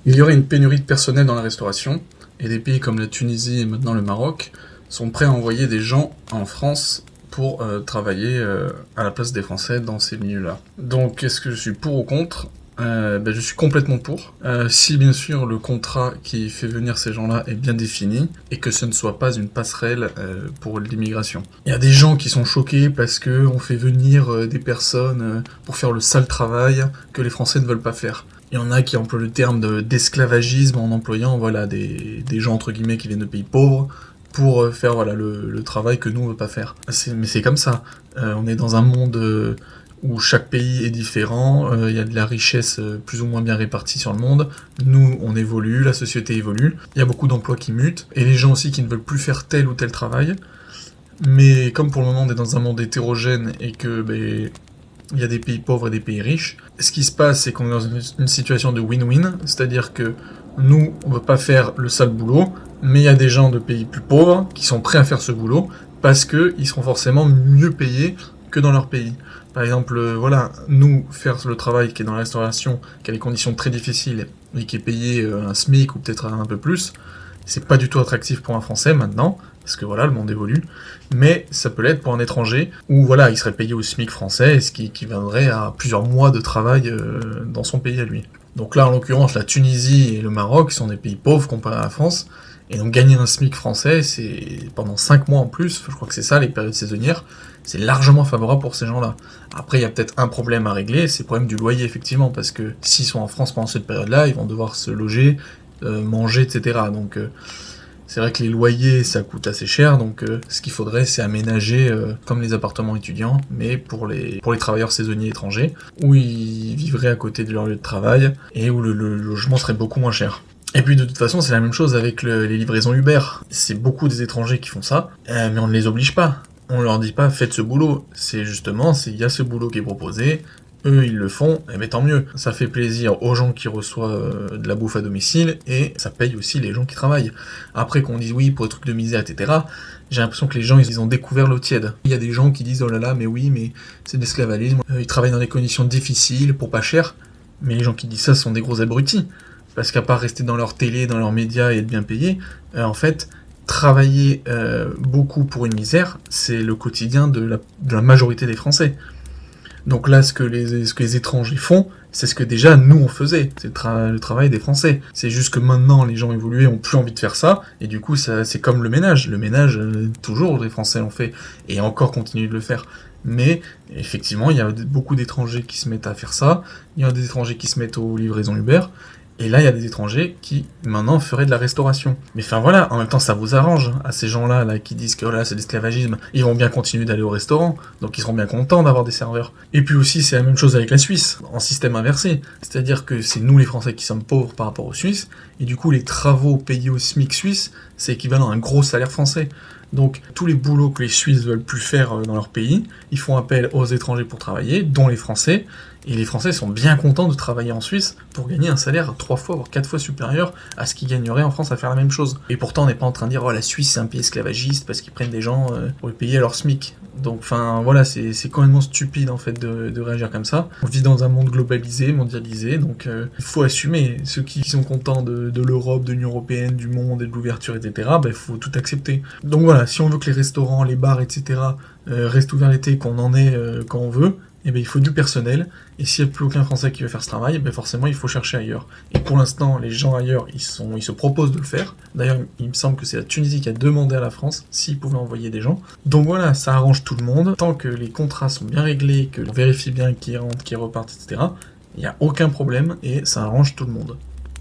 Il y aurait une pénurie de personnel dans la restauration, et des pays comme la Tunisie et maintenant le Maroc sont prêts à envoyer des gens en France pour travailler à la place des Français dans ces milieux-là. Donc est-ce que je suis pour ou contre? Je suis complètement pour. Si bien sûr le contrat qui fait venir ces gens-là est bien défini et que ce ne soit pas une passerelle pour l'immigration. Il y a des gens qui sont choqués parce que on fait venir des personnes pour faire le sale travail que les Français ne veulent pas faire. Il y en a qui emploient le terme d'esclavagisme en employant voilà, des gens entre guillemets qui viennent de pays pauvres pour faire voilà, le travail que nous on veut pas faire. Mais c'est comme ça. On est dans un monde où chaque pays est différent, il y a de la richesse plus ou moins bien répartie sur le monde. Nous, on évolue, la société évolue, il y a beaucoup d'emplois qui mutent, et les gens aussi qui ne veulent plus faire tel ou tel travail. Mais comme pour le moment on est dans un monde hétérogène et que il y a des pays pauvres et des pays riches, ce qui se passe c'est qu'on est dans une situation de win-win, c'est-à-dire que nous, on ne veut pas faire le sale boulot, mais il y a des gens de pays plus pauvres qui sont prêts à faire ce boulot parce qu'ils seront forcément mieux payés que dans leur pays. Par exemple, voilà, nous, faire le travail qui est dans la restauration, qui a des conditions très difficiles et qui est payé un SMIC ou peut-être un peu plus, c'est pas du tout attractif pour un Français maintenant, parce que voilà, le monde évolue, mais ça peut l'être pour un étranger, où voilà, il serait payé au SMIC français, ce qui équivaudrait à plusieurs mois de travail dans son pays à lui. Donc là, en l'occurrence, la Tunisie et le Maroc sont des pays pauvres comparés à la France, et donc gagner un SMIC français, c'est pendant 5 mois en plus, je crois que c'est ça, les périodes saisonnières, c'est largement favorable pour ces gens-là. Après, il y a peut-être un problème à régler, c'est le problème du loyer, effectivement, parce que s'ils sont en France pendant cette période-là, ils vont devoir se loger, manger, etc. Donc c'est vrai que les loyers, ça coûte assez cher, donc ce qu'il faudrait, c'est aménager comme les appartements étudiants, mais pour les travailleurs saisonniers étrangers, où ils vivraient à côté de leur lieu de travail, et où le logement serait beaucoup moins cher. Et puis de toute façon, c'est la même chose avec les livraisons Uber. C'est beaucoup des étrangers qui font ça, mais on ne les oblige pas. On leur dit pas faites ce boulot. C'est justement, il y a ce boulot qui est proposé, eux ils le font, et tant mieux. Ça fait plaisir aux gens qui reçoivent de la bouffe à domicile, et ça paye aussi les gens qui travaillent. Après qu'on dise oui pour les trucs de misère, etc., j'ai l'impression que les gens ils ont découvert l'eau tiède. Il y a des gens qui disent oh là là, mais oui, mais c'est de l'esclavagisme, ils travaillent dans des conditions difficiles, pour pas cher, mais les gens qui disent ça sont des gros abrutis. Parce qu'à part rester dans leur télé, dans leurs médias et être bien payés, en fait, travailler beaucoup pour une misère, c'est le quotidien de la majorité des Français. Donc là, ce que les étrangers font, c'est ce que déjà nous on faisait, c'est le travail des Français. C'est juste que maintenant les gens évolués ont plus envie de faire ça, et du coup c'est comme le ménage. Le ménage, toujours les Français l'ont fait, et encore continuent de le faire. Mais effectivement, il y a beaucoup d'étrangers qui se mettent à faire ça, il y a des étrangers qui se mettent aux livraisons Uber, et là, il y a des étrangers qui, maintenant, feraient de la restauration. Mais enfin voilà, en même temps, ça vous arrange, à ces gens-là là, qui disent que oh là, c'est de l'esclavagisme. Ils vont bien continuer d'aller au restaurant, donc ils seront bien contents d'avoir des serveurs. Et puis aussi, c'est la même chose avec la Suisse, en système inversé. C'est-à-dire que c'est nous, les Français, qui sommes pauvres par rapport aux Suisses, et du coup, les travaux payés au SMIC suisse, c'est équivalent à un gros salaire français. Donc, tous les boulots que les Suisses veulent plus faire dans leur pays, ils font appel aux étrangers pour travailler, dont les Français, et les Français sont bien contents de travailler en Suisse pour gagner un salaire 3 fois, voire 4 fois supérieur à ce qu'ils gagneraient en France à faire la même chose. Et pourtant, on n'est pas en train de dire « Oh, la Suisse, c'est un pays esclavagiste parce qu'ils prennent des gens pour les payer à leur SMIC ». Donc, enfin, voilà, c'est complètement stupide, en fait, de réagir comme ça. On vit dans un monde globalisé, mondialisé, donc il faut assumer. Ceux qui sont contents de l'Europe, de l'Union Européenne, du monde et de l'ouverture, etc., il faut tout accepter. Donc voilà, si on veut que les restaurants, les bars, etc., restent ouverts l'été, qu'on en ait quand on veut, il faut du personnel, et s'il n'y a plus aucun Français qui veut faire ce travail, forcément il faut chercher ailleurs. Et pour l'instant, les gens ailleurs, ils se proposent de le faire. D'ailleurs, il me semble que c'est la Tunisie qui a demandé à la France s'ils pouvaient envoyer des gens. Donc voilà, ça arrange tout le monde. Tant que les contrats sont bien réglés, que l'on vérifie bien qui rentre, qui repartent, etc., il n'y a aucun problème, et ça arrange tout le monde.